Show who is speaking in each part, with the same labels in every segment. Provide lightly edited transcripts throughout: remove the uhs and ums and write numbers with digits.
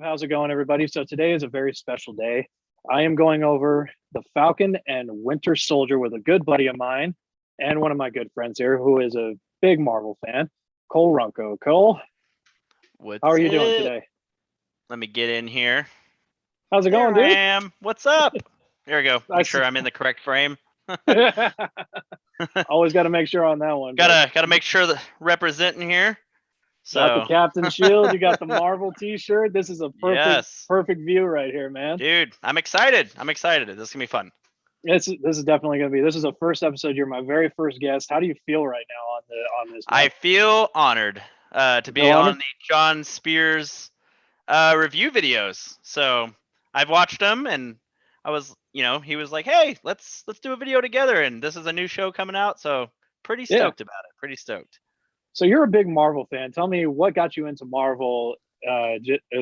Speaker 1: How's it going, everybody? So today is a very special day. I am going over the Falcon and Winter Soldier with a good buddy of mine and one of my good friends here who is a big Marvel fan, Cole Runco. Cole, how are
Speaker 2: What's
Speaker 1: you doing
Speaker 2: it?
Speaker 1: today?
Speaker 2: Let me get in here.
Speaker 1: How's it
Speaker 2: There
Speaker 1: going,
Speaker 2: I
Speaker 1: dude?
Speaker 2: am. What's up? There we go.
Speaker 1: I
Speaker 2: Make sure I'm in the correct frame.
Speaker 1: always got to make sure on that one, but
Speaker 2: gotta make sure that representing here.
Speaker 1: got the
Speaker 2: So
Speaker 1: Captain Shield, you got the Marvel T-shirt. This is a perfect,
Speaker 2: yes,
Speaker 1: perfect view right here, man.
Speaker 2: dude, I'm excited. I'm excited. This is gonna be fun.
Speaker 1: This is definitely going to be. This is the first episode. You're my very first guest. How do you feel right now on this, man?
Speaker 2: I feel honored to
Speaker 1: You feel
Speaker 2: be
Speaker 1: honored?
Speaker 2: on the John Spears review videos. So I've watched them, and I was, he was like, "Hey, let's do a video together." And this is a new show coming out, so pretty
Speaker 1: Yeah.
Speaker 2: stoked about it. Pretty stoked.
Speaker 1: So you're a big Marvel fan. Tell me what got you into Marvel.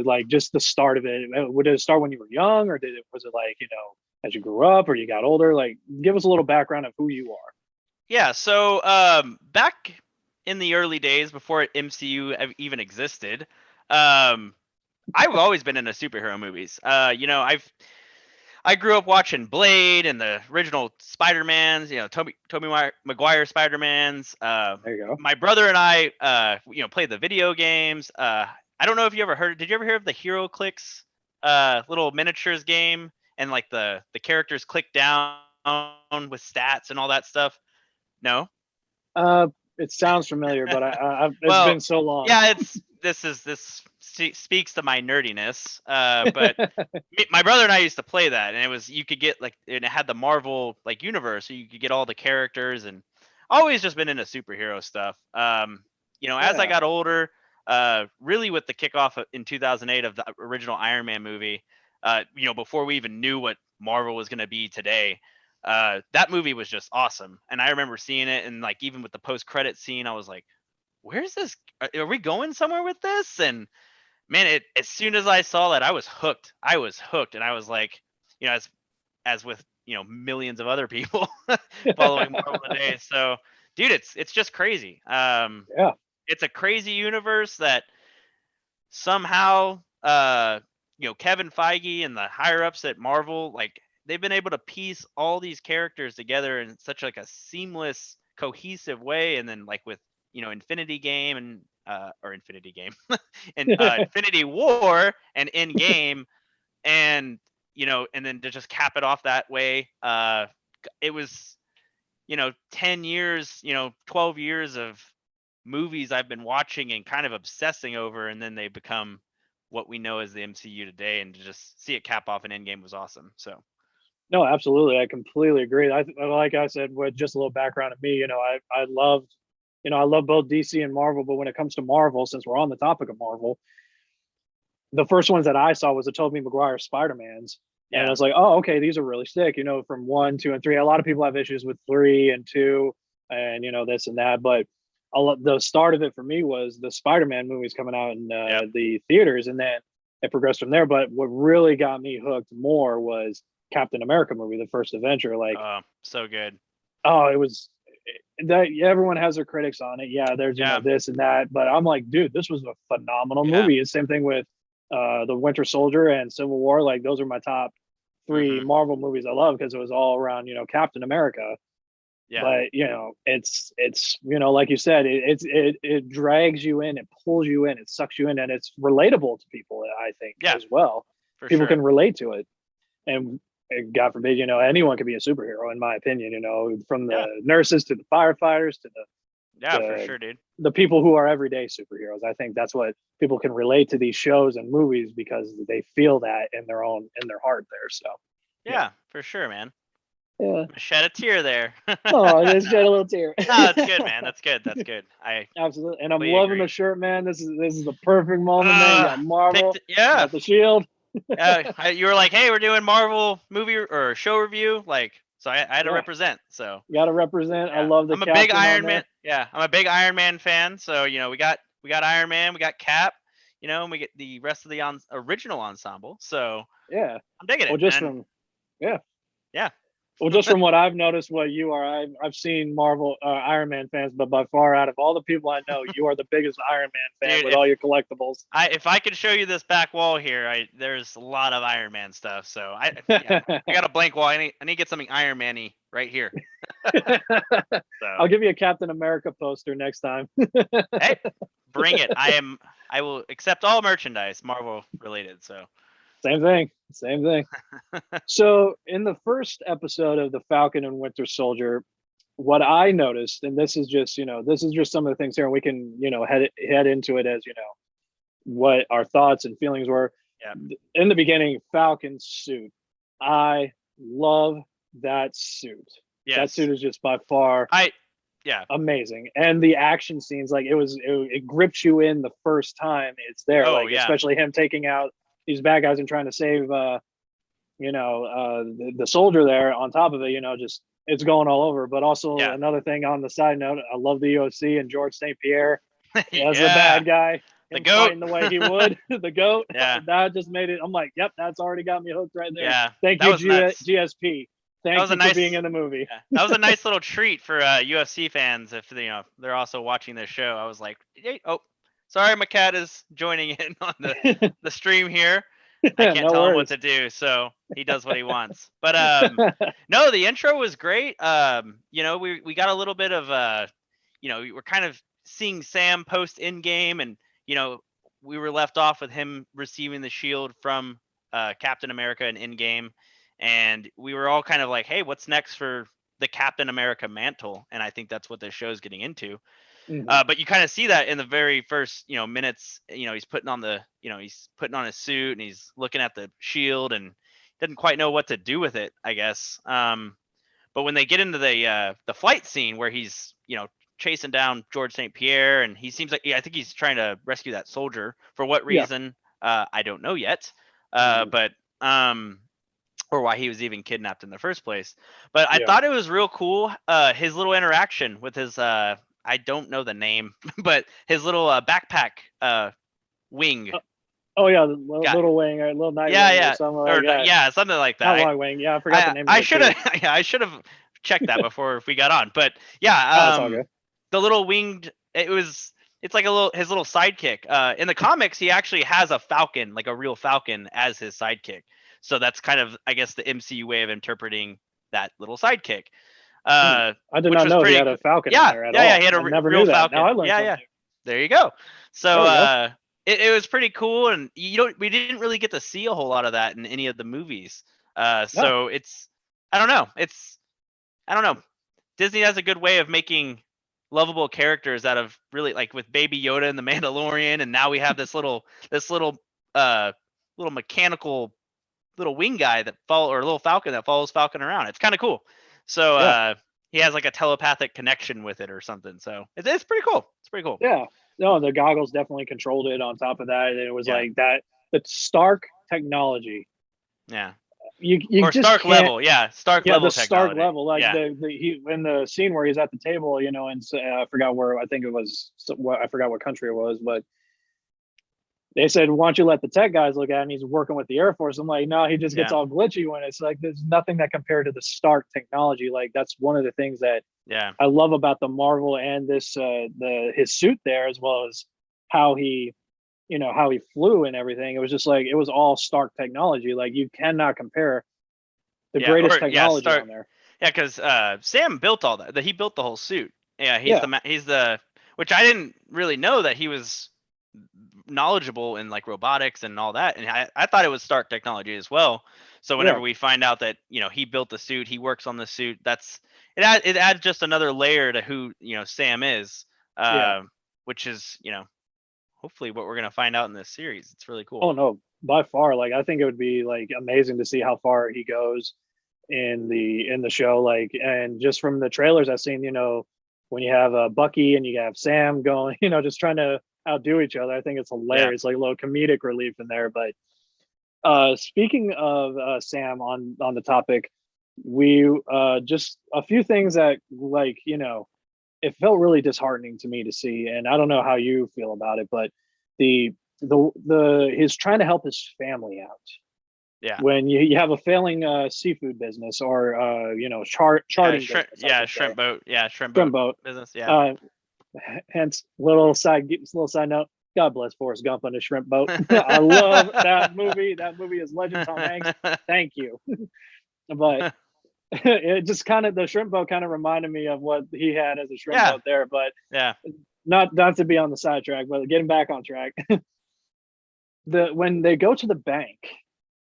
Speaker 1: Like just the start of it. Did it start when you were young, or was it like as you grew up, or you got older? Like, give us a little background of who you are.
Speaker 2: Yeah, so back in the early days before MCU even existed, um, I've always been into superhero movies. I grew up watching Blade and the original Spider-Mans, Tobey Maguire Spider-Mans.
Speaker 1: There you go.
Speaker 2: My brother and I, played the video games. I don't know if you ever heard. Did you ever hear of the Hero Clicks little miniatures game? And like the characters click down with stats and all that stuff. No.
Speaker 1: Uh, it sounds familiar, but it's
Speaker 2: Well,
Speaker 1: been so long.
Speaker 2: yeah, speaks to my nerdiness. But my brother and I used to play that, and it was you could get like and it had the Marvel like universe, so you could get all the characters, and always just been into superhero stuff. As I
Speaker 1: Yeah.
Speaker 2: got older, really with the kickoff in 2008 of the original Iron Man movie, before we even knew what Marvel was going to be today. That movie was just awesome, and I remember seeing it, and like even with the post-credit scene, I was like, "Where's this? Are we going somewhere with this?" And man, as soon as I saw that, I was hooked. I was hooked, and I was like, as with millions of other people following Marvel today. So, dude, it's just crazy.
Speaker 1: Yeah.
Speaker 2: It's a crazy universe that somehow, Kevin Feige and the higher ups at Marvel, like they've been able to piece all these characters together in such like a seamless, cohesive way, and then like with Infinity Game and or Infinity Game and Infinity War and Endgame, and and then to just cap it off that way, it was 10 years, 12 years of movies I've been watching and kind of obsessing over, and then they become what we know as the MCU today, and to just see it cap off an Endgame was awesome. So
Speaker 1: No, absolutely. I completely agree. Like I said, with just a little background of me, I loved, I love both DC and Marvel, but when it comes to Marvel, since we're on the topic of Marvel, the first ones that I saw was the Tobey Maguire Spider-Mans. And I
Speaker 2: yeah,
Speaker 1: was like, oh, okay, these are really sick, from 1, 2, and 3. A lot of people have issues with 3 and 2 and, this and that. But the start of it for me was the Spider-Man movies coming out in
Speaker 2: yep,
Speaker 1: the theaters. And then it progressed from there. But what really got me hooked more was Captain America movie, the first Avenger. Like,
Speaker 2: so good.
Speaker 1: oh, it was that everyone has their critics on it. Yeah, there's
Speaker 2: Yeah,
Speaker 1: this and that, but I'm like, dude, this was a phenomenal
Speaker 2: yeah,
Speaker 1: movie. It's same thing with the Winter Soldier and Civil War. Like those are my top three
Speaker 2: hmm,
Speaker 1: Marvel movies I love because it was all around Captain America.
Speaker 2: yeah,
Speaker 1: But it's like you said, it drags you in, it pulls you in, it sucks you in, and it's relatable to people. I think
Speaker 2: yeah,
Speaker 1: as well,
Speaker 2: for
Speaker 1: people
Speaker 2: sure.
Speaker 1: can relate to it, and God forbid, anyone could be a superhero, in my opinion. From the
Speaker 2: Yeah,
Speaker 1: nurses to the firefighters to
Speaker 2: yeah, for
Speaker 1: the
Speaker 2: sure, dude.
Speaker 1: the people who are everyday superheroes. I think that's what people can relate to these shows and movies because they feel that in their heart there. So yeah,
Speaker 2: Yeah, for sure, man.
Speaker 1: yeah.
Speaker 2: Shed a tear there.
Speaker 1: Oh, I just shed
Speaker 2: No,
Speaker 1: a little tear.
Speaker 2: no, it's good, man. That's good. That's good. I
Speaker 1: Absolutely, and I'm
Speaker 2: completely
Speaker 1: loving the
Speaker 2: agree.
Speaker 1: shirt, man. This is the perfect moment, man. You
Speaker 2: Uh,
Speaker 1: got Marvel, you
Speaker 2: yeah.
Speaker 1: got the Shield.
Speaker 2: You were like, hey, we're doing Marvel movie or show review, like, so I had to
Speaker 1: Yeah,
Speaker 2: represent. So
Speaker 1: got to represent. I
Speaker 2: yeah,
Speaker 1: love the
Speaker 2: I'm a big
Speaker 1: captain on
Speaker 2: Iron
Speaker 1: there.
Speaker 2: Man. Yeah, I'm a big Iron Man fan. So we got Iron Man, we got Cap, and we get the rest of the original ensemble. So
Speaker 1: Yeah,
Speaker 2: I'm digging
Speaker 1: well,
Speaker 2: it,
Speaker 1: just
Speaker 2: and
Speaker 1: from yeah.
Speaker 2: yeah,
Speaker 1: Well, just from what I've noticed, what you are, I've seen Marvel Iron Man fans, but by far out of all the people I know, you are the biggest Iron Man fan
Speaker 2: Dude,
Speaker 1: with all your collectibles.
Speaker 2: if I could show you this back wall here, there's a lot of Iron Man stuff. So yeah, I got a blank wall. I need to get something Iron Man-y right here.
Speaker 1: I'll
Speaker 2: So
Speaker 1: give you a Captain America poster next time.
Speaker 2: hey, bring it. I will accept all merchandise Marvel related. So
Speaker 1: Same thing. Same thing. So in the first episode of the Falcon and Winter Soldier, what I noticed, and this is just, this is just some of the things here, and we can, head into it as, what our thoughts and feelings were.
Speaker 2: yeah,
Speaker 1: In the beginning, Falcon's suit. I love that suit.
Speaker 2: yes.
Speaker 1: That suit is just by far
Speaker 2: yeah,
Speaker 1: amazing. And the action scenes, like it grips you in the first time it's there.
Speaker 2: Oh,
Speaker 1: like
Speaker 2: yeah.
Speaker 1: especially him taking out these bad guys and trying to save the soldier there on top of it, just it's going all over. But also
Speaker 2: Yeah.
Speaker 1: another thing on the side note, I love the UFC and George St. Pierre as
Speaker 2: Yeah.
Speaker 1: the bad guy.
Speaker 2: The
Speaker 1: him
Speaker 2: goat.
Speaker 1: fighting the way he would, the goat.
Speaker 2: Yeah.
Speaker 1: That just made it. I'm like, yep, that's already got me hooked right there.
Speaker 2: Yeah,
Speaker 1: Thank
Speaker 2: that
Speaker 1: you,
Speaker 2: was nuts.
Speaker 1: GSP. Thank
Speaker 2: was
Speaker 1: you
Speaker 2: a
Speaker 1: for
Speaker 2: nice-
Speaker 1: being in the movie.
Speaker 2: Yeah, that was a nice little treat for UFC fans if they're also watching this show. I was like, hey, oh, sorry, my cat is joining in on the stream here. I can't
Speaker 1: No
Speaker 2: tell him what
Speaker 1: worries.
Speaker 2: to do, so he does what he wants. But no, the intro was great. We got a little bit of we're kind of seeing Sam post in game, and we were left off with him receiving the shield from Captain America in game, and we were all kind of like, hey, what's next for the Captain America mantle? And I think that's what this show is getting into.
Speaker 1: Mhm.
Speaker 2: But you kind of see that in the very first, minutes. He's putting on he's putting on his suit and he's looking at the shield and doesn't quite know what to do with it, I guess. But when they get into the flight scene where he's, chasing down George St. Pierre, and he seems like, I think he's trying to rescue that soldier. For what reason? I don't know yet. But or why he was even kidnapped in the first place. But I thought it was real cool. His little interaction with his I don't know the name, but his little backpack wing.
Speaker 1: Oh yeah, the little wing or little night wing or something like that.
Speaker 2: Yeah, something like that.
Speaker 1: Not long wing. Yeah, I forgot the name.
Speaker 2: I should have. Yeah, I should have checked that before if we got on. But yeah,
Speaker 1: that's all good.
Speaker 2: The little winged. It's like his little sidekick. In the comics, he actually has a falcon, like a real falcon, as his sidekick. So that's kind of, I guess, the MCU way of interpreting that little sidekick.
Speaker 1: I did not know he had a falcon in there at all.
Speaker 2: Yeah, he had a real falcon.
Speaker 1: Now I learned something.
Speaker 2: Yeah. There you go. So it was pretty cool, and we didn't really get to see a whole lot of that in any of the movies. So it's I don't know. Disney has a good way of making lovable characters out of really, like with Baby Yoda and the Mandalorian, and now we have this little mechanical little wing guy or little falcon that follows Falcon around. It's kind of cool. So he has like a telepathic connection with it or something. So it's pretty cool. It's pretty cool.
Speaker 1: Yeah. No, the goggles definitely controlled it. On top of that, and it was like that. The Stark technology.
Speaker 2: Yeah.
Speaker 1: You
Speaker 2: or
Speaker 1: just
Speaker 2: Stark
Speaker 1: can't,
Speaker 2: level. Yeah. Stark level.
Speaker 1: The Stark
Speaker 2: technology.
Speaker 1: level, like
Speaker 2: yeah.
Speaker 1: he in the scene where he's at the table, and I forgot where. I think it was. I forgot what country it was, but they said, why don't you let the tech guys look at it? And he's working with the Air Force. I'm like, no, he just gets all glitchy when it's like, there's nothing that compared to the Stark technology. Like that's one of the things that I love about the Marvel and this, his suit there, as well as how he, how he flew and everything. It was just like, it was all Stark technology. Like you cannot compare the greatest technology on there.
Speaker 2: Yeah. Cause, Sam built all that. He built the whole suit. Yeah. He's the, which I didn't really know that he was knowledgeable in like robotics and all that, and I thought it was Stark technology as well. So whenever we find out that he built the suit, he works on the suit, it adds just another layer to who Sam is, which is hopefully what we're gonna find out in this series. It's really cool.
Speaker 1: Oh no, by far. Like I think it would be like amazing to see how far he goes in the show. Like, and just from the trailers I've seen, when you have Bucky and you have Sam going, just trying to outdo each other. I think it's hilarious, like a little comedic relief in there. But speaking of Sam, on the topic, we just a few things that it felt really disheartening to me to see, and I don't know how you feel about it, but the his trying to help his family out.
Speaker 2: Yeah.
Speaker 1: when you have a failing seafood business or charting business, I should say,
Speaker 2: Shrimp boat. Yeah, shrimp
Speaker 1: shrimp
Speaker 2: boat
Speaker 1: boat.
Speaker 2: business. Yeah.
Speaker 1: Uh, hence, little side note. God bless Forrest Gump on the shrimp boat. I love that movie. That movie is legend. Tom Hanks. Thank you. But it just kind of the shrimp boat kind of reminded me of what he had as a shrimp
Speaker 2: Yeah.
Speaker 1: boat there. But
Speaker 2: Yeah.
Speaker 1: not to be on the sidetrack, but getting back on track. When they go to the bank,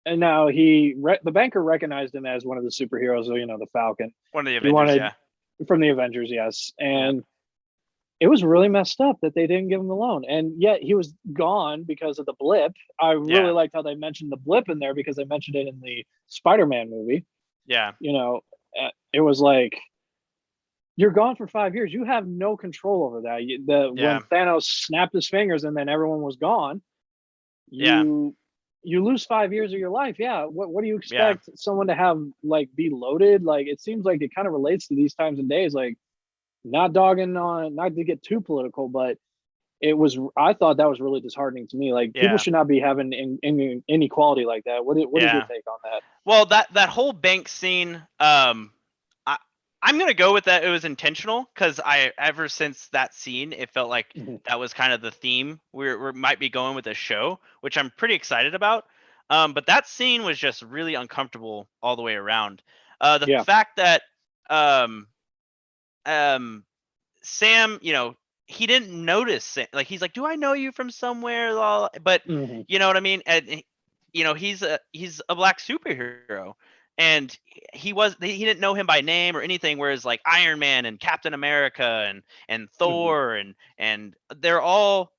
Speaker 1: and now the banker recognized him as one of the superheroes, the Falcon.
Speaker 2: One of the
Speaker 1: He
Speaker 2: Avengers.
Speaker 1: wanted
Speaker 2: Yeah.
Speaker 1: from the Avengers, yes,
Speaker 2: Yeah.
Speaker 1: and it was really messed up that they didn't give him the loan, and yet he was gone because of the blip. I really
Speaker 2: Yeah.
Speaker 1: liked how they mentioned the blip in there because they mentioned it in the Spider-Man movie.
Speaker 2: Yeah.
Speaker 1: It was like you're gone for 5 years. You have no control over that. When
Speaker 2: Yeah.
Speaker 1: Thanos snapped his fingers and then everyone was gone,
Speaker 2: Yeah.
Speaker 1: you lose 5 years of your life. Yeah. What do you
Speaker 2: Yeah.
Speaker 1: expect someone to have like be loaded? Like it seems like it kind of relates to these times and days. Like not dogging on, not to get too political, but I thought that was really disheartening to me. Like people
Speaker 2: Yeah.
Speaker 1: should not be having inequality like that. What is your
Speaker 2: Yeah.
Speaker 1: take on that?
Speaker 2: Well, that whole bank scene, I I'm gonna go with that. It was intentional because I ever since that scene, it felt like
Speaker 1: Mhm.
Speaker 2: that was kind of the theme we might be going with the show, which I'm pretty excited about. But that scene was just really uncomfortable all the way around. The
Speaker 1: Yeah.
Speaker 2: fact that um um Sam, he didn't notice like he's like, "Do I know you from somewhere?" But
Speaker 1: Hmm.
Speaker 2: you know what I mean? And he's a black superhero, and he didn't know him by name or anything. Whereas like Iron Man and Captain America and
Speaker 1: Hmm.
Speaker 2: Thor and they're all,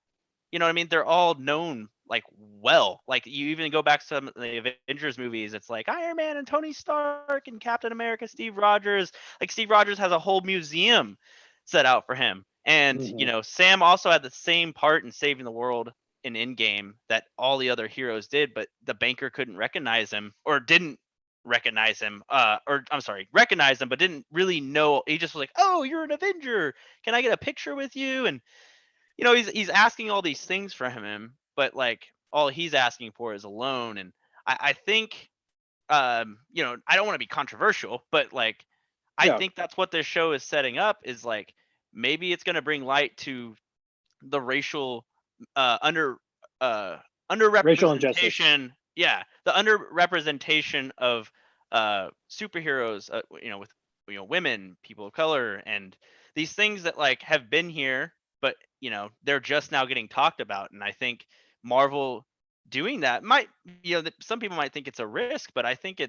Speaker 2: you know what I mean? They're all known like well. Like you even go back to some of the Avengers movies, it's like Iron Man and Tony Stark and Captain America, Steve Rogers. Like Steve Rogers has a whole museum set out for him. And
Speaker 1: Hmm.
Speaker 2: Sam also had the same part in saving the world in Endgame that all the other heroes did, but the banker couldn't recognize him or didn't recognize him. Or I'm sorry, recognize him, but didn't really know. He just was like, "Oh, you're an Avenger. Can I get a picture with you?" And he's asking all these things from him, but like all he's asking for is a loan. And I think I don't want to be controversial, but like I
Speaker 1: Yeah.
Speaker 2: think that's what this show is setting up is like maybe it's gonna bring light to the racial under uh
Speaker 1: Racial injustice.
Speaker 2: underrepresentation. Yeah, the underrepresentation of superheroes, with women, people of color, and these things that like have been here, but they're just now getting talked about. And I think Marvel doing that might, some people might think it's a risk, but I think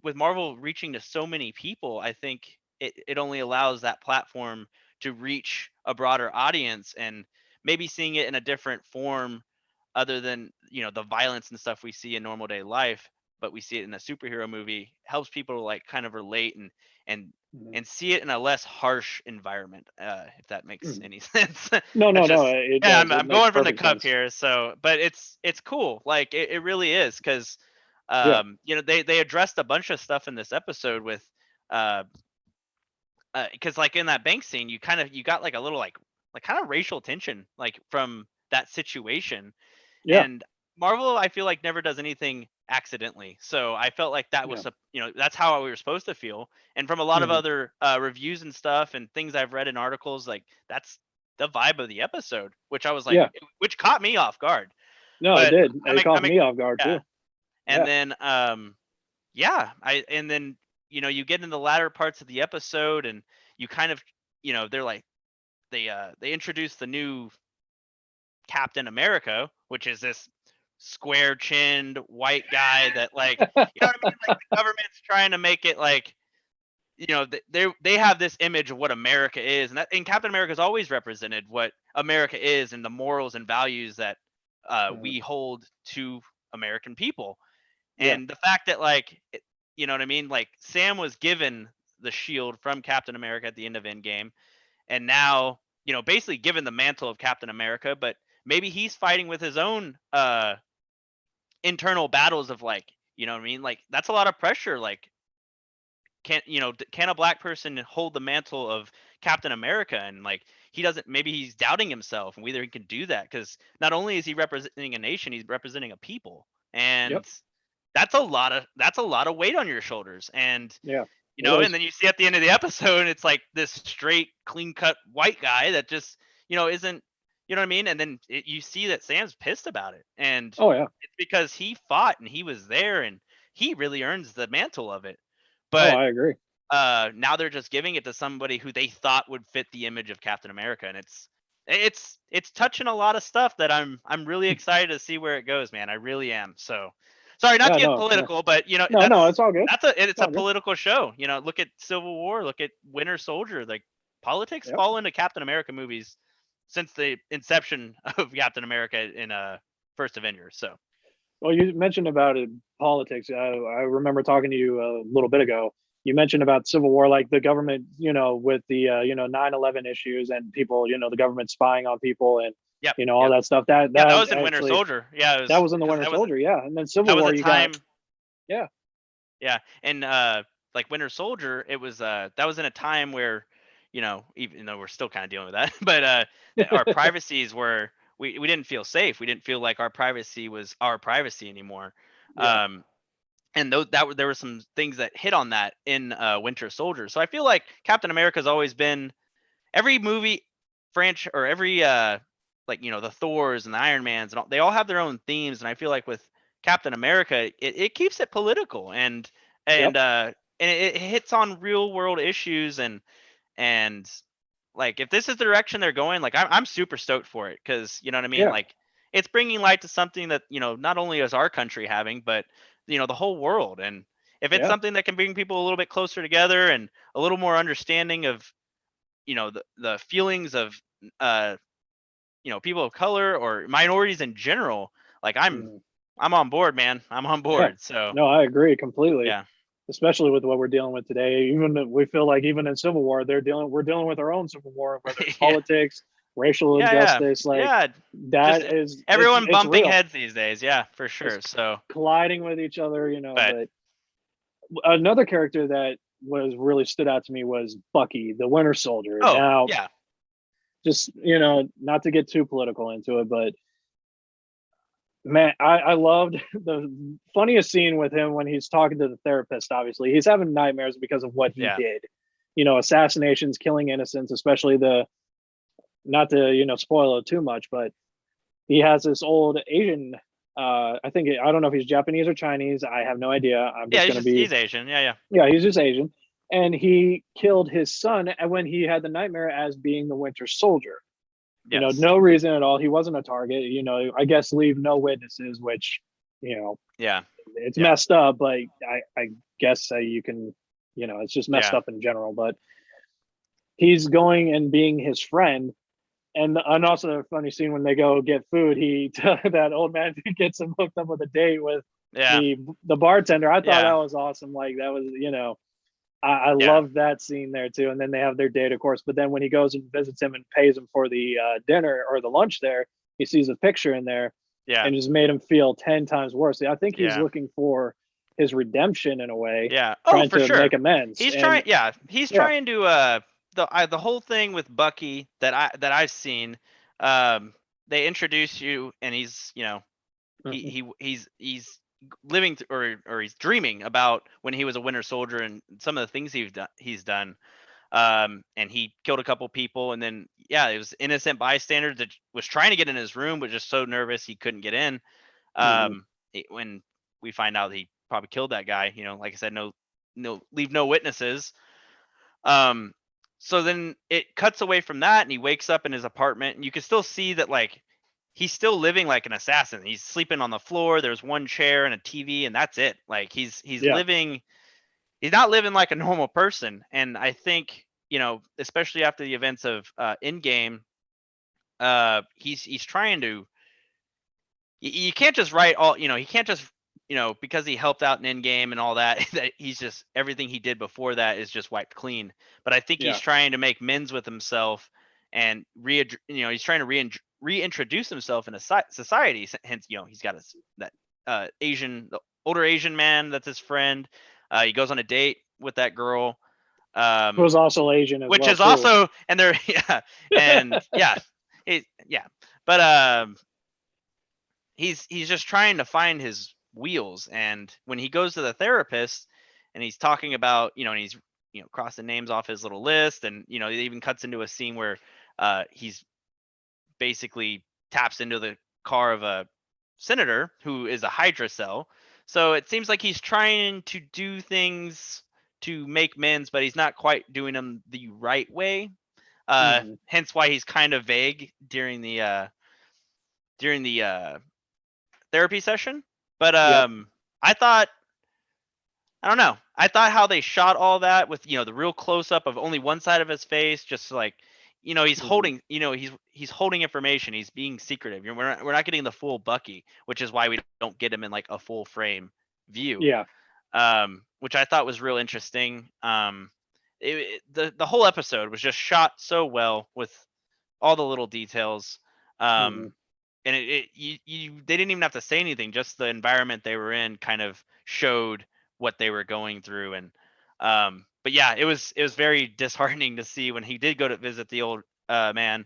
Speaker 2: with Marvel reaching to so many people, I think it only allows that platform to reach a broader audience, and maybe seeing it in a different form other than the violence and stuff we see in normal day life, but we see it in a superhero movie helps people like kind of relate and
Speaker 1: Mhm.
Speaker 2: and see it in a less harsh environment, if that makes
Speaker 1: Mhm.
Speaker 2: any sense.
Speaker 1: No,
Speaker 2: That's
Speaker 1: no, no.
Speaker 2: just,
Speaker 1: It
Speaker 2: yeah,
Speaker 1: does.
Speaker 2: I'm,
Speaker 1: It
Speaker 2: I'm
Speaker 1: makes
Speaker 2: going from the
Speaker 1: perfect
Speaker 2: cup
Speaker 1: sense.
Speaker 2: here, so but it's cool, like it really is, because
Speaker 1: Yeah.
Speaker 2: they addressed a bunch of stuff in this episode with uh because like in that bank scene, you got like a little like kind of racial tension like from that situation.
Speaker 1: Yeah.
Speaker 2: And Marvel, I feel like never does anything accidentally, so I felt like that
Speaker 1: Yeah.
Speaker 2: was that's how we were supposed to feel. And from a lot of
Speaker 1: Hmm.
Speaker 2: other reviews and stuff and things I've read in articles, like that's the vibe of the episode, which I was like,
Speaker 1: Yeah.
Speaker 2: which caught me off guard.
Speaker 1: No, it
Speaker 2: But
Speaker 1: did. It caught
Speaker 2: I'm
Speaker 1: me off guard
Speaker 2: yeah.
Speaker 1: too.
Speaker 2: And
Speaker 1: Yeah.
Speaker 2: then yeah, and then you get in the latter parts of the episode, and you kind of they're like they introduce the new Captain America, which is this square chinned white guy that like what I mean, like the government's trying to make it like they have this image of what America is, and Captain America has always represented what America is and the morals and values that
Speaker 1: Mhm.
Speaker 2: we hold to American people.
Speaker 1: Yeah.
Speaker 2: And the fact that like you know what I mean, like Sam was given the shield from Captain America at the end of Endgame, and now basically given the mantle of Captain America, but maybe he's fighting with his own internal battles of like what I mean, like that's a lot of pressure. Like can a black person hold the mantle of Captain America? And like he doesn't, maybe he's doubting himself and whether he can do that, because not only is he representing a nation, he's representing a people. and
Speaker 1: Yep.
Speaker 2: that's a lot of weight on your shoulders. And
Speaker 1: Yeah. It
Speaker 2: and
Speaker 1: is.
Speaker 2: then you see at the end of the episode, it's like this straight, clean cut white guy that just, isn't, you know what I mean? And then you see that Sam's pissed about it. And
Speaker 1: Oh yeah.
Speaker 2: it's because he fought and he was there and he really earns the mantle of it.
Speaker 1: Oh,
Speaker 2: But
Speaker 1: I agree.
Speaker 2: now they're just giving it to somebody who they thought would fit the image of Captain America. And it's touching a lot of stuff that I'm really excited to see where it goes, man. I really am. So sorry, not
Speaker 1: Yeah.
Speaker 2: to get
Speaker 1: No. Yeah.
Speaker 2: political, but
Speaker 1: No. No. It's all good.
Speaker 2: it's
Speaker 1: It's
Speaker 2: a
Speaker 1: all good.
Speaker 2: political show. Look at Civil War, look at Winter Soldier. Like, politics
Speaker 1: Yep.
Speaker 2: fall into Captain America movies since the inception of Captain America in First Avengers. So
Speaker 1: Well, you mentioned about it, politics. I remember talking to you a little bit ago. You mentioned about Civil War, like the government, with the 9/11 issues and people, the government spying on people and
Speaker 2: yep,
Speaker 1: all
Speaker 2: yep.
Speaker 1: that stuff. That
Speaker 2: Yeah, that
Speaker 1: that
Speaker 2: was in Winter
Speaker 1: actually
Speaker 2: Soldier. Yeah, it
Speaker 1: that
Speaker 2: was
Speaker 1: was in the
Speaker 2: because
Speaker 1: Winter Soldier, yeah. And then
Speaker 2: that
Speaker 1: Civil
Speaker 2: was
Speaker 1: War,
Speaker 2: a
Speaker 1: you got,
Speaker 2: time.
Speaker 1: yeah,
Speaker 2: Yeah, and like Winter Soldier, it was that was in a time where, even though we're still kind of dealing with that, but that our privacies were, we didn't feel safe. We didn't feel like our privacy was our privacy anymore.
Speaker 1: yeah,
Speaker 2: And there were some things that hit on that in Winter Soldier. So I feel like Captain America's always been, every movie franchise, or every like, the Thors and the Iron Mans and all, they all have their own themes. And I feel like with Captain America, it keeps it political, and
Speaker 1: yep,
Speaker 2: and uh and it hits on real world issues. And like, if this is the direction they're going, like, I'm super stoked for it, because you know what I mean,
Speaker 1: yeah,
Speaker 2: like, it's bringing light to something that, not only is our country having, but the whole world. And if it's
Speaker 1: yeah,
Speaker 2: something that can bring people a little bit closer together and a little more understanding of, the feelings of uh people of color or minorities in general, like,
Speaker 1: mhm,
Speaker 2: I'm on board, man. I'm on
Speaker 1: yeah.
Speaker 2: board. So
Speaker 1: No, I agree completely.
Speaker 2: yeah.
Speaker 1: Especially with what we're dealing with today. Even we feel like even in Civil War, we're dealing with our own Civil War, whether it's
Speaker 2: Yeah.
Speaker 1: politics, racial
Speaker 2: Yeah, yeah.
Speaker 1: injustice, like
Speaker 2: Yeah. Just
Speaker 1: that is
Speaker 2: everyone
Speaker 1: it's
Speaker 2: bumping
Speaker 1: real.
Speaker 2: heads these days. Yeah, for
Speaker 1: It's
Speaker 2: sure. So,
Speaker 1: colliding with each other,
Speaker 2: but
Speaker 1: but another character that was really stood out to me was Bucky, the Winter Soldier.
Speaker 2: oh,
Speaker 1: Now,
Speaker 2: yeah.
Speaker 1: just not to get too political into it, but man, I loved the funniest scene with him when he's talking to the therapist. Obviously, he's having nightmares because of what he
Speaker 2: Yeah.
Speaker 1: did. Assassinations, killing innocents, especially the not to spoil it too much, but he has this old Asian. I don't know if he's Japanese or Chinese. I have no idea. I'm
Speaker 2: Yeah,
Speaker 1: just gonna
Speaker 2: he's
Speaker 1: be
Speaker 2: Asian. Yeah, yeah.
Speaker 1: yeah, he's just Asian, and he killed his son when he had the nightmare as being the Winter Soldier.
Speaker 2: Yes.
Speaker 1: No reason at all. He wasn't a target. I guess leave no witnesses, which
Speaker 2: Yeah.
Speaker 1: it's
Speaker 2: Yeah.
Speaker 1: messed up. But I guess you can, it's just messed
Speaker 2: Yeah.
Speaker 1: up in general. But he's going and being his friend, and also a funny scene when they go get food. That old man gets him hooked up with a date with
Speaker 2: Yeah.
Speaker 1: the bartender. I thought
Speaker 2: Yeah.
Speaker 1: that was awesome. Like that was I
Speaker 2: Yeah.
Speaker 1: love that scene there too. And then they have their date, of course. But then when he goes and visits him and pays him for the dinner or the lunch there, he sees a picture in there
Speaker 2: Yeah.
Speaker 1: and just made him feel 10 times worse. I think he's
Speaker 2: Yeah.
Speaker 1: looking for his redemption in a way,
Speaker 2: Yeah. Oh,
Speaker 1: trying
Speaker 2: for
Speaker 1: to make
Speaker 2: sure.
Speaker 1: amends.
Speaker 2: He's
Speaker 1: And
Speaker 2: trying. Yeah, he's
Speaker 1: yeah,
Speaker 2: trying to. The whole thing with Bucky that I've seen. They introduce you, and he's,
Speaker 1: mhm,
Speaker 2: he's living or he's dreaming about when he was a Winter Soldier and some of the things he's done. And he killed a couple people, and then, yeah, it was innocent bystanders that was trying to get in his room, but just so nervous he couldn't get in.
Speaker 1: mhm,
Speaker 2: When we find out he probably killed that guy, like I said, leave no witnesses. um so then it cuts away from that, and he wakes up in his apartment, and you can still see that, like, he's still living like an assassin. He's sleeping on the floor. There's one chair and a TV, and that's it. Like, he's
Speaker 1: yeah,
Speaker 2: living, he's not living like a normal person. And I think, especially after the events of Endgame, he's trying to, you can't just write all, he can't just, because he helped out in Endgame and all that, that he's just, everything he did before that is just wiped clean. But I think he's
Speaker 1: yeah,
Speaker 2: trying to make amends with himself, and he's trying to reintroduce himself in a society. Hence, he's got that the older Asian man that's his friend. He goes on a date with that girl,
Speaker 1: who was also Asian as
Speaker 2: which
Speaker 1: well
Speaker 2: is
Speaker 1: too.
Speaker 2: also, and they're yeah, and yeah, yeah, but he's just trying to find wheels. And when he goes to the therapist and he's talking about, and he's, crossing names off his little list, and, it even cuts into a scene where he's basically taps into the car of a senator who is a Hydra cell. So it seems like he's trying to do things to make amends, but he's not quite doing them the right way. Hence why he's kind of vague during the therapy session. But I thought, I don't know. I thought how they shot all that with, the real close up of only one side of his face, just like, he's holding, he's holding information. He's being secretive. We're not getting the full Bucky, which is why we don't get him in like a full frame view.
Speaker 1: Yeah.
Speaker 2: Which I thought was real interesting. The whole episode was just shot so well with all the little details. And they didn't even have to say anything. Just the environment they were in kind of showed what they were going through. And but yeah, it was very disheartening to see when he did go to visit the old man,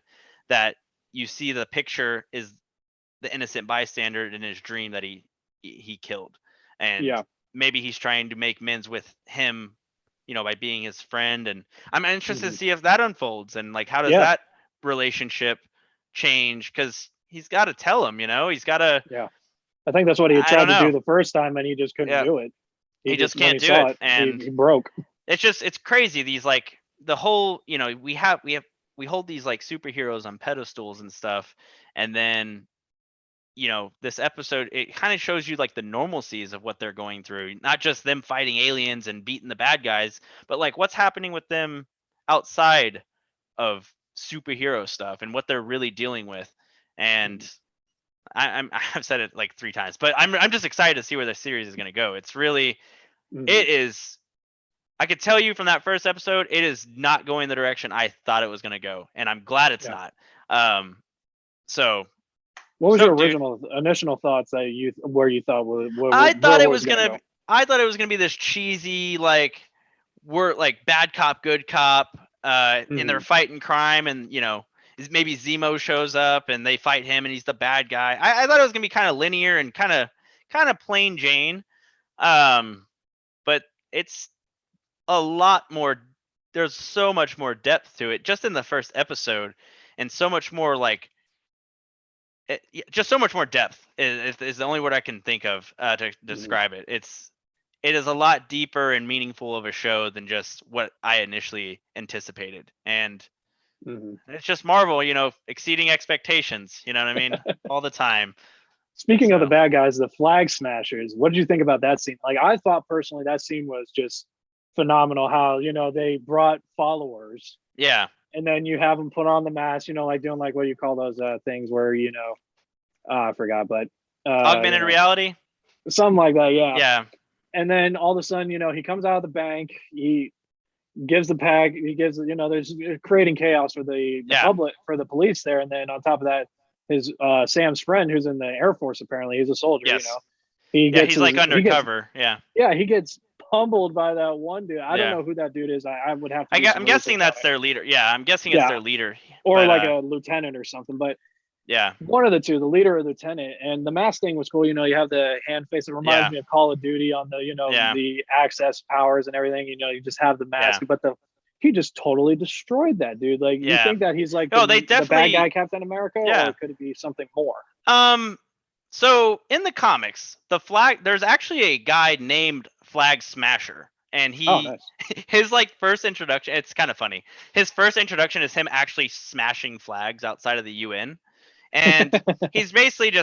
Speaker 2: that you see the picture is the innocent bystander in his dream that he killed. And maybe he's trying to make amends with him, by being his friend. And I'm interested to see if that unfolds, and like how does that relationship change, because he's got to tell him, he's got to.
Speaker 1: Yeah, I think that's what he had tried to do the first time, and he just couldn't do it.
Speaker 2: He just can't do it, and
Speaker 1: he broke.
Speaker 2: It's crazy. These like the whole, we hold these like superheroes on pedestals and stuff, and then this episode, it kind of shows you like the normalcies of what they're going through, not just them fighting aliens and beating the bad guys, but like what's happening with them outside of superhero stuff and what they're really dealing with. And I've said it like 3 times, but I'm just excited to see where the series is going to go. It's really, it is, I could tell you from that first episode, it is not going the direction I thought it was going to go, and I'm glad it's not. So
Speaker 1: what was your original initial thoughts that you thought
Speaker 2: I thought it was gonna be this cheesy, like, we're like bad cop, good cop, and they're fighting crime, and maybe Zemo shows up and they fight him and he's the bad guy. I thought it was gonna be kind of linear and kind of plain Jane. But it's a lot more. There's so much more depth to it just in the first episode, and so much more like. Just so much more depth is the only word I can think of to describe it. It is a lot deeper and meaningful of a show than just what I initially anticipated, and it's just Marvel, exceeding expectations. You know what I mean? All the time.
Speaker 1: Speaking of the bad guys, the Flag Smashers, what did you think about that scene? Like, I thought personally that scene was just phenomenal. How they brought followers.
Speaker 2: Yeah.
Speaker 1: And then you have them put on the mask, like doing like what you call those things where I forgot, but
Speaker 2: augmented reality,
Speaker 1: something like that.
Speaker 2: Yeah.
Speaker 1: And then all of a sudden, he comes out of the bank. He gives the pack. He gives, there's creating chaos for the public, for the police there. And then on top of that, his Sam's friend, who's in the Air Force, apparently he's a soldier.
Speaker 2: Yes.
Speaker 1: He's
Speaker 2: like undercover.
Speaker 1: He gets pummeled by that one dude. I don't know who that dude is. I would have to.
Speaker 2: I'm guessing that's their leader. Yeah, I'm guessing it's their leader,
Speaker 1: or like a lieutenant or something. But one of the two, the leader or lieutenant. And the mask thing was cool. You have the hand face. It reminds me of Call of Duty on the the access powers and everything. You just have the mask, but he just totally destroyed that dude. Like you think that he's like the bad guy Captain America, or could it be something more?
Speaker 2: So in the comics, there's actually a guy named Flag Smasher, and his like first introduction, it's kind of funny. His first introduction is him actually smashing flags outside of the UN, and he's basically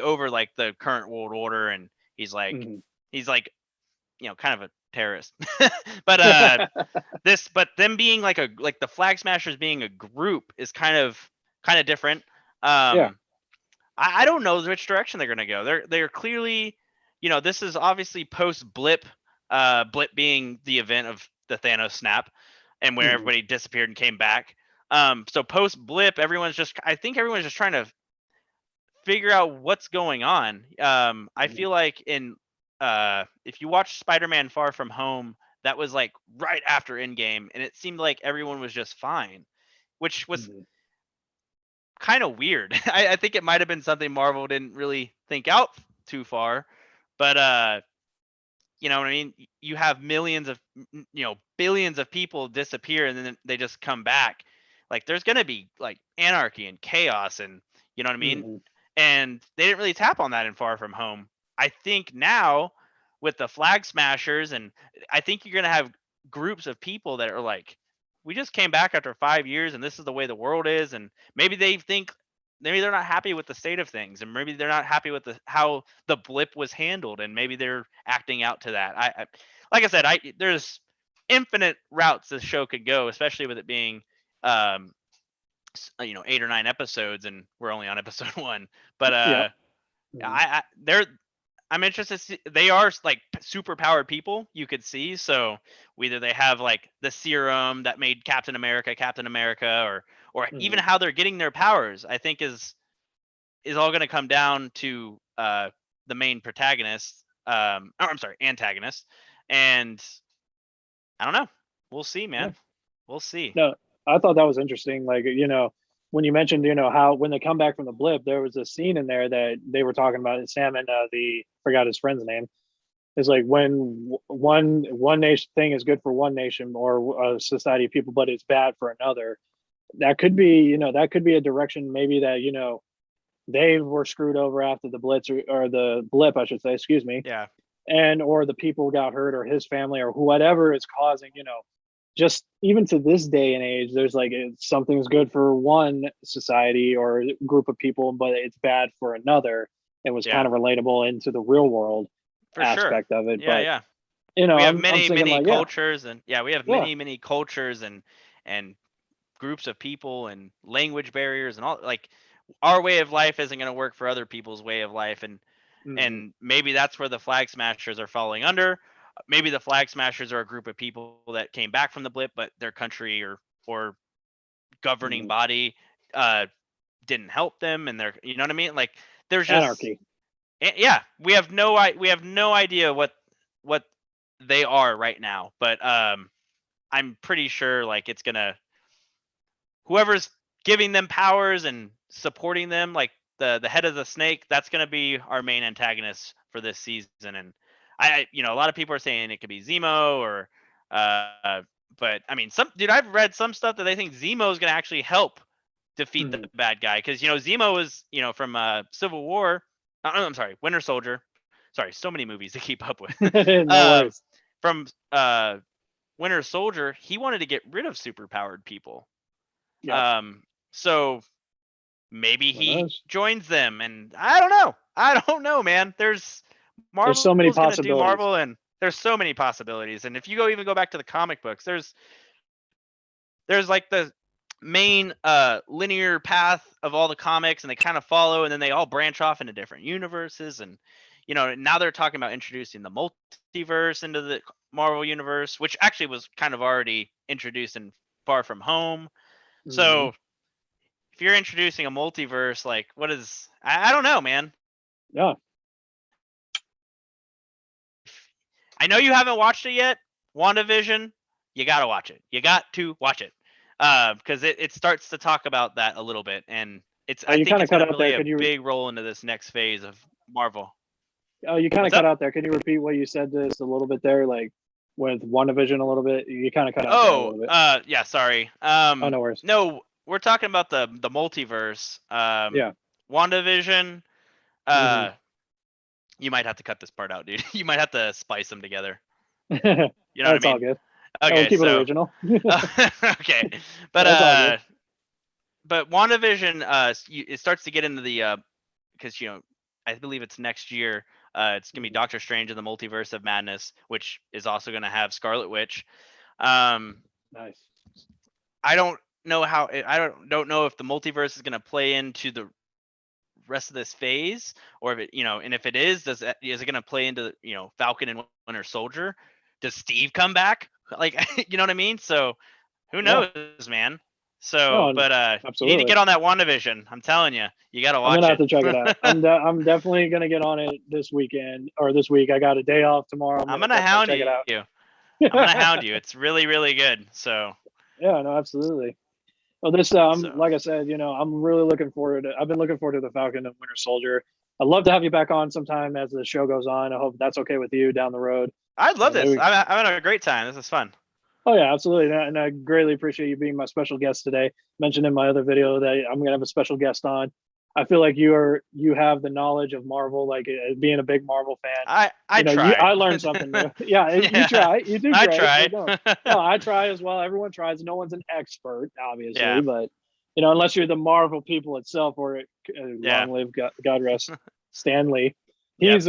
Speaker 2: over like the current world order, and he's like kind of a terrorist. But but them being like the Flag Smashers being a group is kind of different. I don't know which direction they're gonna go. They're clearly, this is obviously post Blip, Blip being the event of the Thanos snap, and where everybody disappeared and came back. So post Blip, I think everyone's just trying to figure out what's going on. I feel like if you watch Spider-Man Far From Home, that was like right after Endgame, and it seemed like everyone was just fine, which was kind of weird. I think it might have been something Marvel didn't really think out too far, but you know what I mean? You have millions of, billions of people disappear and then they just come back. Like there's going to be like anarchy and chaos and, you know what I mean?
Speaker 1: Mhm.
Speaker 2: And they didn't really tap on that in Far From Home. I think now with the Flag Smashers, and I think you're going to have groups of people that are like, we just came back after 5 years and this is the way the world is. And maybe they think, maybe they're not happy with the state of things, and maybe they're not happy with how the blip was handled, and maybe they're acting out to that. Like I said, there's infinite routes this show could go, especially with it being, 8 or 9 episodes, and we're only on episode 1. But
Speaker 1: Yep. Mhm.
Speaker 2: I'm interested to see, they are like super powered people, you could see. So whether they have like the serum that made Captain America, or even
Speaker 1: Mhm.
Speaker 2: how they're getting their powers, I think is all going to come down to the main protagonist, or I'm sorry, antagonist. And I don't know. We'll see,
Speaker 1: Yeah.
Speaker 2: man. We'll see.
Speaker 1: No, I thought that was interesting. Like, when you mentioned, how when they come back from the blip, there was a scene in there that they were talking about. Sam and the forgot his friend's name. Is like when one nation thing is good for one nation or a society of people, but it's bad for another. That could be, that could be a direction maybe that they were screwed over after the blitz or the blip, I should say, excuse me,
Speaker 2: Yeah.
Speaker 1: and or the people got hurt or his family or whatever is causing, just even to this day and age, there's like something's good for one society or group of people, but it's bad for another. It was
Speaker 2: Yeah.
Speaker 1: kind of relatable into the real world
Speaker 2: For sure.
Speaker 1: aspect of it.
Speaker 2: Yeah,
Speaker 1: But
Speaker 2: yeah. We have
Speaker 1: I'm
Speaker 2: many,
Speaker 1: thinking
Speaker 2: many
Speaker 1: like, yeah,
Speaker 2: cultures, and yeah, we have
Speaker 1: yeah,
Speaker 2: many, many cultures and groups of people and language barriers and all, like our way of life isn't going to work for other people's way of life.
Speaker 1: hmm
Speaker 2: And maybe that's where the Flag Smashers are falling under. Maybe the Flag Smashers are a group of people that came back from the blip, but their country or governing
Speaker 1: hmm
Speaker 2: body uh didn't help them, and they're, you know what I mean? Like there's just,
Speaker 1: anarchy.
Speaker 2: yeah, we have no idea what they are right now, but I'm pretty sure like it's gonna, whoever's giving them powers and supporting them, like the head of the snake, that's gonna be our main antagonist for this season. And a lot of people are saying it could be Zemo or, uh, but I mean, some dude, I've read some stuff that they think Zemo is gonna actually help defeat the
Speaker 1: hmm
Speaker 2: bad guy, because Zemo is, from Civil War. I'm sorry, Winter Soldier. Sorry, so many movies to keep up with.
Speaker 1: No
Speaker 2: um,
Speaker 1: worries.
Speaker 2: from Winter Soldier, he wanted to get rid of superpowered people.
Speaker 1: Yep.
Speaker 2: Um, so maybe
Speaker 1: Who
Speaker 2: he
Speaker 1: knows?
Speaker 2: joins them, and I don't know. I don't know, man.
Speaker 1: There's
Speaker 2: Marvel's
Speaker 1: so many
Speaker 2: gonna do
Speaker 1: possibilities.
Speaker 2: Marvel, and there's so many possibilities. And if you go back to the comic books, there's like the main linear path of all the comics, and they kind of follow, and then they all branch off into different universes. And now they're talking about introducing the multiverse into the Marvel universe, which actually was kind of already introduced in Far From Home.
Speaker 1: hmm
Speaker 2: So if you're introducing a multiverse, like what is, I don't know, man.
Speaker 1: Yeah.
Speaker 2: I know you haven't watched it yet. WandaVision, you gotta watch it. You got to watch it. Because it starts to talk about that a little bit, and I
Speaker 1: You
Speaker 2: think
Speaker 1: kind of
Speaker 2: it's
Speaker 1: cut
Speaker 2: gonna
Speaker 1: out there.
Speaker 2: play a
Speaker 1: Could you?
Speaker 2: big role into this next phase of Marvel.
Speaker 1: You kind of
Speaker 2: What's
Speaker 1: cut
Speaker 2: up?
Speaker 1: out there. Can you repeat what you said just a little bit there? Like with WandaVision a little bit. You kind of cut out there a
Speaker 2: Oh,
Speaker 1: little bit.
Speaker 2: yeah, sorry.
Speaker 1: Oh, no worries.
Speaker 2: No, we're talking about the multiverse.
Speaker 1: Yeah.
Speaker 2: WandaVision.
Speaker 1: hmm
Speaker 2: Uh, you might have to cut this part out, dude. You might have to splice them together. You know what I
Speaker 1: That's all
Speaker 2: mean?
Speaker 1: good. Yeah, we'll
Speaker 2: Okay,
Speaker 1: keep it
Speaker 2: so
Speaker 1: original.
Speaker 2: okay, but
Speaker 1: That's all good.
Speaker 2: WandaVision, it starts to get into the, because I believe it's next year. It's gonna be
Speaker 1: Mhm.
Speaker 2: Doctor Strange in the Multiverse of Madness, which is also gonna have Scarlet Witch. Um,
Speaker 1: Nice.
Speaker 2: I don't know how. I don't know if the multiverse is gonna play into the rest of this phase, or if and if it is it gonna play into Falcon and Winter Soldier? Does Steve come back? Like, you know what I mean? So who
Speaker 1: Yeah.
Speaker 2: knows, man? So,
Speaker 1: No,
Speaker 2: but you need to
Speaker 1: absolutely.
Speaker 2: get on that WandaVision. I'm telling you, you gotta
Speaker 1: I'm gonna
Speaker 2: watch
Speaker 1: have
Speaker 2: it.
Speaker 1: to check it out. I'm definitely gonna get on it this weekend or this week. I got a day off tomorrow. I'm
Speaker 2: I'm
Speaker 1: gonna
Speaker 2: gonna
Speaker 1: definitely
Speaker 2: hound
Speaker 1: check it
Speaker 2: you. I'm gonna
Speaker 1: out.
Speaker 2: hound you. It's really, really good. So,
Speaker 1: Yeah, no, absolutely. Well, this
Speaker 2: so
Speaker 1: like I said, I'm really looking forward to. I've been looking forward to the Falcon and Winter Soldier. I'd love to have you back on sometime as the show goes on. I hope that's okay with you down the road.
Speaker 2: I'd love
Speaker 1: Maybe
Speaker 2: this.
Speaker 1: we-
Speaker 2: I'm having a great time. This is fun.
Speaker 1: Oh yeah, absolutely, and I greatly appreciate you being my special guest today. Mentioned in my other video that I'm gonna have a special guest on. I feel like you have the knowledge of Marvel, like being a big Marvel fan.
Speaker 2: I
Speaker 1: I
Speaker 2: try.
Speaker 1: learned something new. Yeah, you
Speaker 2: Yeah,
Speaker 1: try. You do
Speaker 2: I
Speaker 1: great.
Speaker 2: try.
Speaker 1: No, I try as well. Everyone tries. No one's an expert, obviously,
Speaker 2: Yeah.
Speaker 1: but unless you're the Marvel people itself, or
Speaker 2: Yeah.
Speaker 1: long live God rest Stan Lee.
Speaker 2: Yep.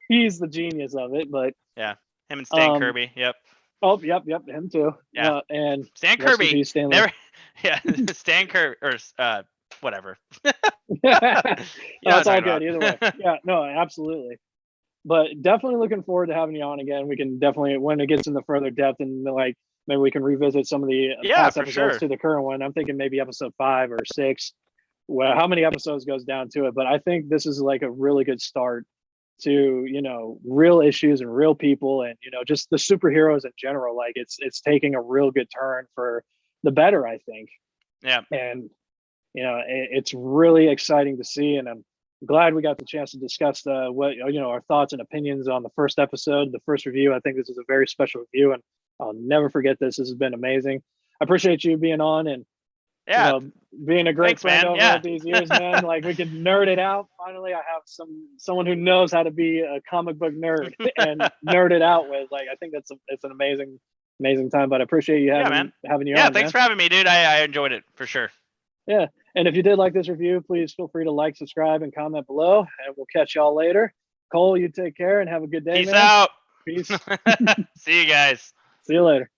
Speaker 1: He's the genius of it. But
Speaker 2: Yeah, him and Stan Kirby. Yep.
Speaker 1: oh, yep, him too.
Speaker 2: Yeah.
Speaker 1: And
Speaker 2: Stan
Speaker 1: rest in
Speaker 2: Kirby.
Speaker 1: peace, Stan Lee.
Speaker 2: Never. Yeah, Stan Kirby or whatever.
Speaker 1: No,
Speaker 2: You know
Speaker 1: it's
Speaker 2: what
Speaker 1: all
Speaker 2: I'm
Speaker 1: good
Speaker 2: talking
Speaker 1: either way.
Speaker 2: about.
Speaker 1: Yeah, no, absolutely. But definitely looking forward to having you on again. We can definitely, when it gets into further depth, and like maybe we can revisit some of the
Speaker 2: Yeah,
Speaker 1: past
Speaker 2: for
Speaker 1: episodes
Speaker 2: sure.
Speaker 1: to the current one. I'm thinking maybe episode 5 or 6. Well, how many episodes goes down to it? But I think this is like a really good start to real issues and real people, and just the superheroes in general. Like it's taking a real good turn for the better, I think.
Speaker 2: Yeah.
Speaker 1: And it's really exciting to see, and I'm glad we got the chance to discuss our thoughts and opinions on the first episode, the first review. I think this is a very special review, and I'll never forget this. This has been amazing. I appreciate you being on, and
Speaker 2: Yeah.
Speaker 1: being a great
Speaker 2: Thanks,
Speaker 1: friend
Speaker 2: man.
Speaker 1: over
Speaker 2: Yeah.
Speaker 1: all these years, man. Like we can nerd it out. Finally, I have someone who knows how to be a comic book nerd and nerd it out with. Like I think it's an amazing time. But I appreciate you having you
Speaker 2: Yeah,
Speaker 1: on.
Speaker 2: thanks for having me, dude. I enjoyed it for sure.
Speaker 1: Yeah. And if you did like this review, please feel free to like, subscribe, and comment below. And we'll catch y'all later. Cole, you take care and have a good day,
Speaker 2: Peace
Speaker 1: man.
Speaker 2: out.
Speaker 1: Peace.
Speaker 2: See you guys.
Speaker 1: See you later.